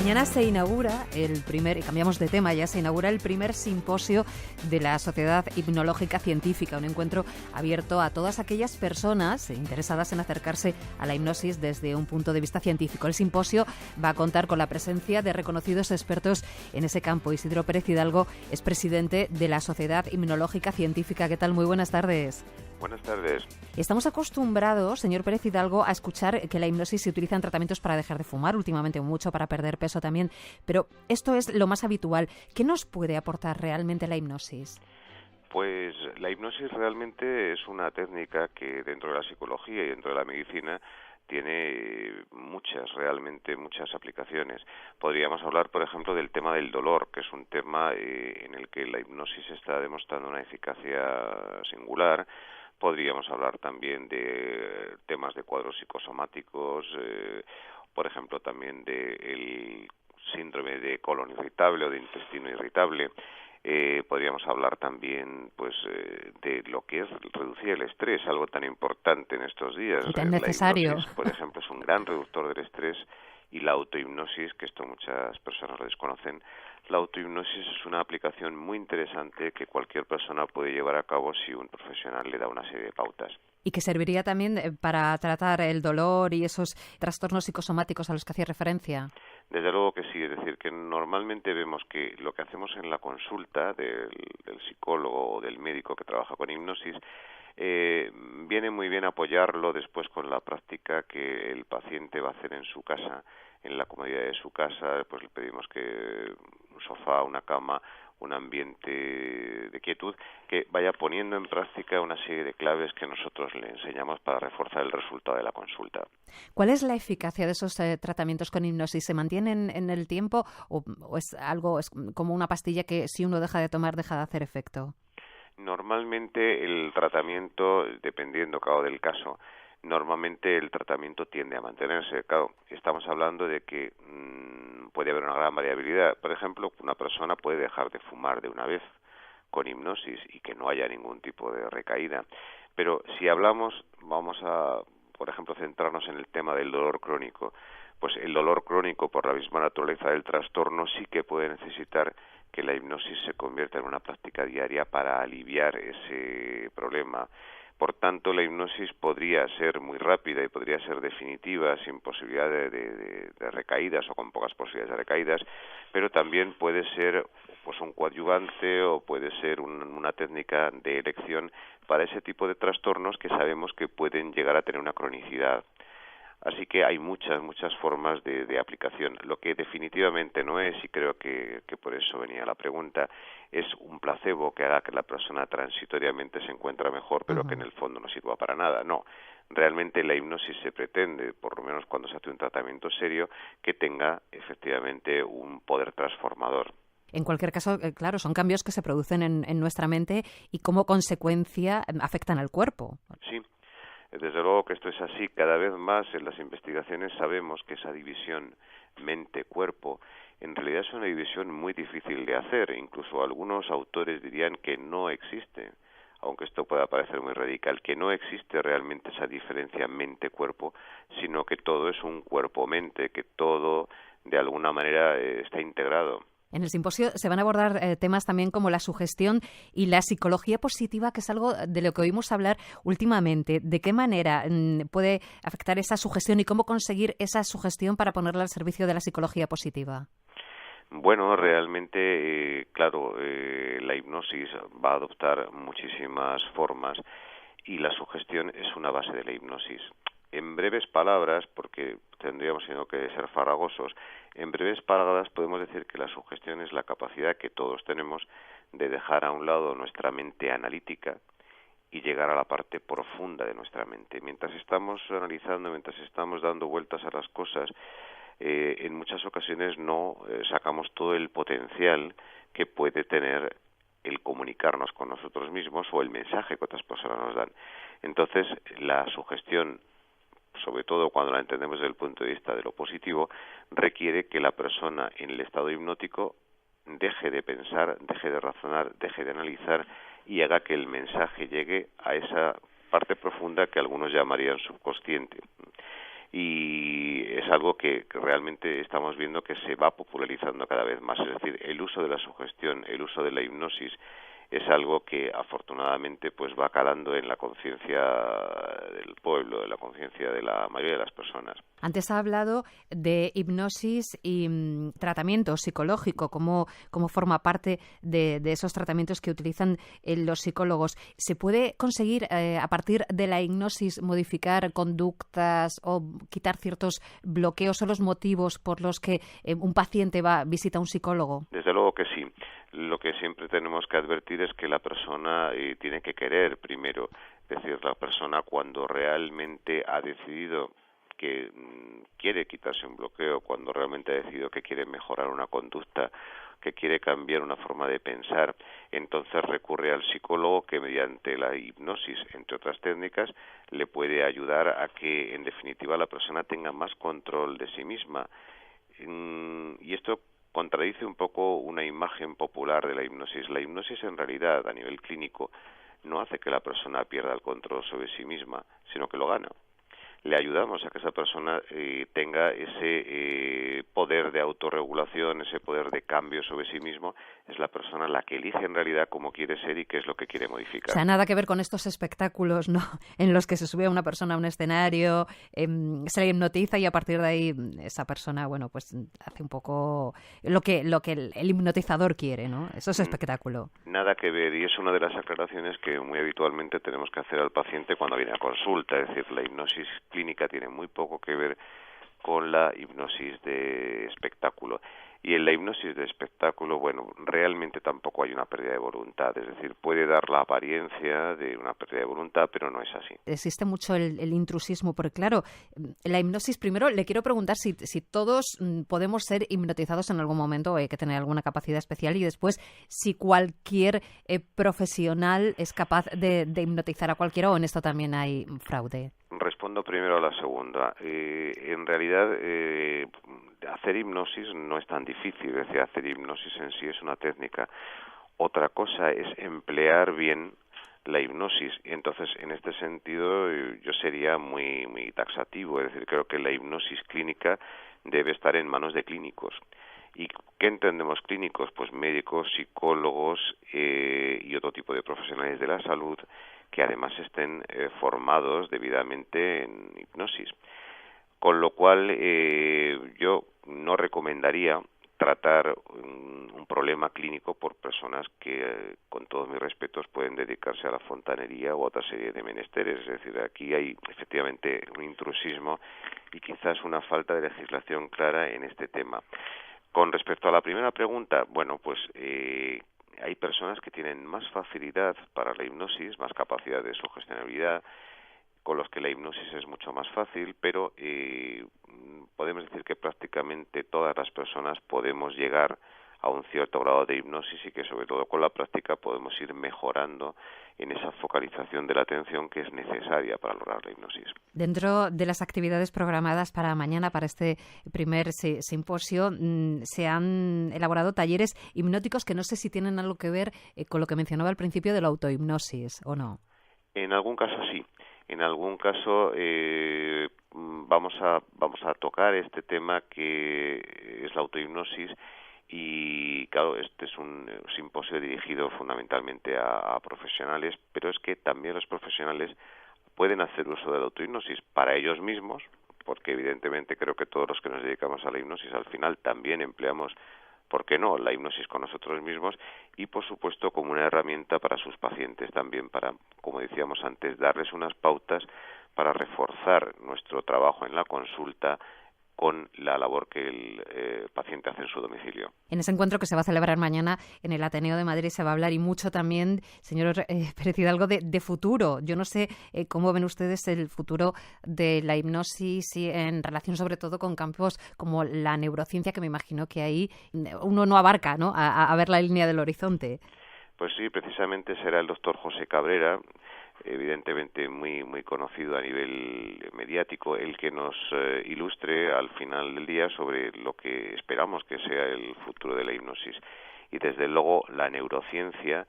Mañana se inaugura y cambiamos de tema, ya se inaugura el primer simposio de la Sociedad Hipnológica Científica, un encuentro abierto a todas aquellas personas interesadas en acercarse a la hipnosis desde un punto de vista científico. El simposio va a contar con la presencia de reconocidos expertos en ese campo. Isidro Pérez Hidalgo es presidente de la Sociedad Hipnológica Científica. ¿Qué tal? Muy buenas tardes. Buenas tardes. Estamos acostumbrados, señor Pérez Hidalgo, a escuchar que la hipnosis se utiliza en tratamientos para dejar de fumar, últimamente mucho para perder peso también, pero esto es lo más habitual. ¿Qué nos puede aportar realmente la hipnosis? Pues la hipnosis realmente es una técnica que dentro de la psicología y dentro de la medicina tiene realmente muchas aplicaciones. Podríamos hablar, por ejemplo, del tema del dolor, que es un tema en el que la hipnosis está demostrando una eficacia singular. Podríamos hablar también de temas de cuadros psicosomáticos, por ejemplo, también del síndrome de colon irritable o de intestino irritable. Podríamos hablar también de lo que es reducir el estrés, algo tan importante en estos días. Y tan necesario. La hipnosis, por ejemplo, es un gran reductor del estrés, y la autohipnosis, que esto muchas personas lo desconocen, la autohipnosis es una aplicación muy interesante que cualquier persona puede llevar a cabo si un profesional le da una serie de pautas. Y que serviría también para tratar el dolor y esos trastornos psicosomáticos a los que hacía referencia. Desde luego que sí, es decir, que normalmente vemos que lo que hacemos en la consulta del psicólogo o del médico que trabaja con hipnosis viene muy bien apoyarlo después con la práctica que el paciente va a hacer en su casa, en la comodidad de su casa. Pues le pedimos que un sofá, una cama, un ambiente de quietud, que vaya poniendo en práctica una serie de claves que nosotros le enseñamos para reforzar el resultado de la consulta. ¿Cuál es la eficacia de esos tratamientos con hipnosis? ¿Se mantienen en el tiempo o es como una pastilla que si uno deja de tomar deja de hacer efecto? Normalmente el tratamiento, dependiendo del caso, normalmente el tratamiento tiende a mantenerse. Claro, estamos hablando de que puede haber una gran variabilidad. Por ejemplo, una persona puede dejar de fumar de una vez con hipnosis y que no haya ningún tipo de recaída. Pero si vamos a, por ejemplo, centrarnos en el tema del dolor crónico, pues el dolor crónico, por la misma naturaleza del trastorno, sí que puede necesitar que la hipnosis se convierta en una práctica diaria para aliviar ese problema. Por tanto, la hipnosis podría ser muy rápida y podría ser definitiva, sin posibilidad de recaídas o con pocas posibilidades de recaídas, pero también puede ser pues un coadyuvante o puede ser una técnica de elección para ese tipo de trastornos que sabemos que pueden llegar a tener una cronicidad. Así que hay muchas formas de aplicación. Lo que definitivamente no es, y creo que por eso venía la pregunta, es un placebo que haga que la persona transitoriamente se encuentre mejor, pero que en el fondo no sirva para nada. No, realmente la hipnosis se pretende, por lo menos cuando se hace un tratamiento serio, que tenga efectivamente un poder transformador. En cualquier caso, claro, son cambios que se producen en nuestra mente y como consecuencia afectan al cuerpo. Sí. Desde luego que esto es así. Cada vez más en las investigaciones sabemos que esa división mente-cuerpo en realidad es una división muy difícil de hacer. Incluso algunos autores dirían que no existe, aunque esto pueda parecer muy radical, que no existe realmente esa diferencia mente-cuerpo, sino que todo es un cuerpo-mente, que todo de alguna manera está integrado. En el simposio se van a abordar temas también como la sugestión y la psicología positiva, que es algo de lo que oímos hablar últimamente. ¿De qué manera puede afectar esa sugestión y cómo conseguir esa sugestión para ponerla al servicio de la psicología positiva? Bueno, realmente, la hipnosis va a adoptar muchísimas formas y la sugestión es una base de la hipnosis. En breves palabras, porque tendríamos que ser farragosos, en breves palabras podemos decir que la sugestión es la capacidad que todos tenemos de dejar a un lado nuestra mente analítica y llegar a la parte profunda de nuestra mente. Mientras estamos analizando, mientras estamos dando vueltas a las cosas, en muchas ocasiones no sacamos todo el potencial que puede tener el comunicarnos con nosotros mismos o el mensaje que otras personas nos dan. Entonces, la sugestión, sobre todo cuando la entendemos desde el punto de vista de lo positivo, requiere que la persona en el estado hipnótico deje de pensar, deje de razonar, deje de analizar y haga que el mensaje llegue a esa parte profunda que algunos llamarían subconsciente. y es algo que realmente estamos viendo que se va popularizando cada vez más, es decir, el uso de la sugestión, el uso de la hipnosis es algo que afortunadamente pues va calando en la conciencia del pueblo, en la conciencia de la mayoría de las personas. Antes ha hablado de hipnosis y tratamiento psicológico, como forma parte de esos tratamientos que utilizan los psicólogos. ¿Se puede conseguir a partir de la hipnosis modificar conductas o quitar ciertos bloqueos o los motivos por los que un paciente visita a un psicólogo? Desde luego que sí. Lo que siempre tenemos que advertir es que la persona tiene que querer primero. Es decir, la persona cuando realmente ha decidido que quiere quitarse un bloqueo, cuando realmente ha decidido que quiere mejorar una conducta, que quiere cambiar una forma de pensar, entonces recurre al psicólogo que mediante la hipnosis, entre otras técnicas, le puede ayudar a que en definitiva la persona tenga más control de sí misma. Y esto contradice un poco una imagen popular de la hipnosis. La hipnosis en realidad a nivel clínico no hace que la persona pierda el control sobre sí misma, sino que lo gana. Le ayudamos a que esa persona tenga ese poder de autorregulación, ese poder de cambio sobre sí mismo. Es la persona la que elige en realidad cómo quiere ser y qué es lo que quiere modificar. O sea, nada que ver con estos espectáculos, ¿no?, en los que se sube a una persona a un escenario, se le hipnotiza y a partir de ahí esa persona, bueno, pues hace un poco lo que el hipnotizador quiere, ¿no? Eso es espectáculo. Nada que ver, y es una de las aclaraciones que muy habitualmente tenemos que hacer al paciente cuando viene a consulta. Es decir, la hipnosis clínica tiene muy poco que ver con la hipnosis de espectáculo. Y en la hipnosis de espectáculo, bueno, realmente tampoco hay una pérdida de voluntad, es decir, puede dar la apariencia de una pérdida de voluntad, pero no es así. Existe mucho el intrusismo, porque claro, la hipnosis, primero le quiero preguntar si todos podemos ser hipnotizados en algún momento, o hay que tener alguna capacidad especial, y después si cualquier profesional es capaz de hipnotizar a cualquiera, o en esto también hay fraude. Respondo primero a la segunda. En realidad, hacer hipnosis no es tan difícil, es decir, hacer hipnosis en sí es una técnica. Otra cosa es emplear bien la hipnosis. Entonces, en este sentido, yo sería muy, muy taxativo, es decir, creo que la hipnosis clínica debe estar en manos de clínicos. ¿Y qué entendemos clínicos? Pues médicos, psicólogos y otro tipo de profesionales de la salud que además estén formados debidamente en hipnosis. Con lo cual, yo no recomendaría tratar un problema clínico por personas que, con todos mis respetos, pueden dedicarse a la fontanería o a otra serie de menesteres. Es decir, aquí hay efectivamente un intrusismo y quizás una falta de legislación clara en este tema. Con respecto a la primera pregunta, bueno, pues hay personas que tienen más facilidad para la hipnosis, más capacidad de sugestionabilidad, con los que la hipnosis es mucho más fácil, pero podemos decir que prácticamente todas las personas podemos llegar a un cierto grado de hipnosis y que sobre todo con la práctica podemos ir mejorando en esa focalización de la atención que es necesaria para lograr la hipnosis. Dentro de las actividades programadas para mañana, para este primer simposio, se han elaborado talleres hipnóticos que no sé si tienen algo que ver con lo que mencionaba al principio de la autohipnosis, ¿o no? En algún caso sí. En algún caso vamos a tocar este tema que es la autohipnosis. Y claro, este es un simposio dirigido fundamentalmente a profesionales, pero es que también los profesionales pueden hacer uso de la autohipnosis para ellos mismos, porque evidentemente creo que todos los que nos dedicamos a la hipnosis al final también empleamos, ¿por qué no?, la hipnosis con nosotros mismos, y por supuesto como una herramienta para sus pacientes también, para, como decíamos antes, darles unas pautas para reforzar nuestro trabajo en la consulta con la labor que el paciente hace en su domicilio. En ese encuentro que se va a celebrar mañana en el Ateneo de Madrid se va a hablar y mucho también, señor Pérez Hidalgo, de futuro. Yo no sé cómo ven ustedes el futuro de la hipnosis y en relación sobre todo con campos como la neurociencia, que me imagino que ahí uno no abarca, ¿no?, a ver la línea del horizonte. Pues sí, precisamente será el doctor José Cabrera, evidentemente muy conocido a nivel mediático, el que nos ilustre al final del día sobre lo que esperamos que sea el futuro de la hipnosis. Y desde luego la neurociencia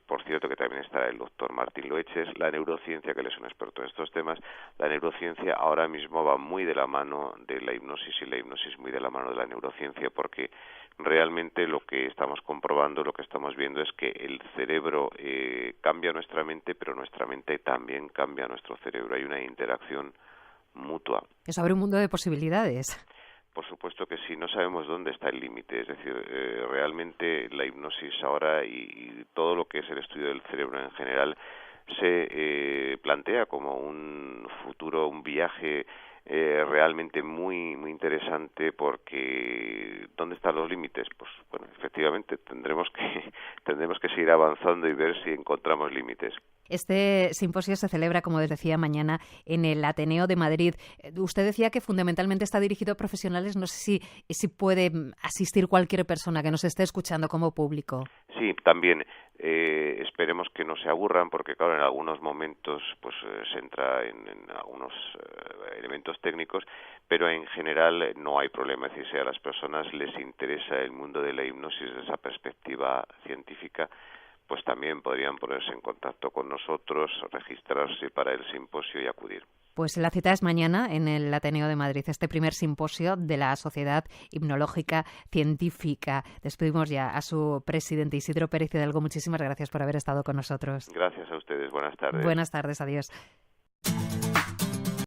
Por cierto, que también está el doctor Martín Loeches. La neurociencia, que él es un experto en estos temas, la neurociencia ahora mismo va muy de la mano de la hipnosis y la hipnosis muy de la mano de la neurociencia, porque realmente lo que estamos comprobando, lo que estamos viendo es que el cerebro cambia nuestra mente, pero nuestra mente también cambia nuestro cerebro. Hay una interacción mutua. Eso abre un mundo de posibilidades. Por supuesto que sí, no sabemos dónde está el límite, es decir, realmente la hipnosis ahora y todo lo que es el estudio del cerebro en general se plantea como un futuro, un viaje realmente muy muy interesante, porque ¿dónde están los límites? Pues bueno, efectivamente tendremos que seguir avanzando y ver si encontramos límites. Este simposio se celebra, como les decía, mañana en el Ateneo de Madrid. Usted decía que fundamentalmente está dirigido a profesionales. No sé si puede asistir cualquier persona que nos esté escuchando como público. Sí, también. Esperemos que no se aburran, porque claro, en algunos momentos pues se entra en algunos elementos técnicos, pero en general no hay problema. Es decir, si a las personas les interesa el mundo de la hipnosis desde esa perspectiva científica, pues también podrían ponerse en contacto con nosotros, registrarse para el simposio y acudir. Pues la cita es mañana en el Ateneo de Madrid, este primer simposio de la Sociedad Hipnológica Científica. Despedimos ya a su presidente, Isidro Pérez Hidalgo. Muchísimas gracias por haber estado con nosotros. Gracias a ustedes. Buenas tardes. Buenas tardes. Adiós.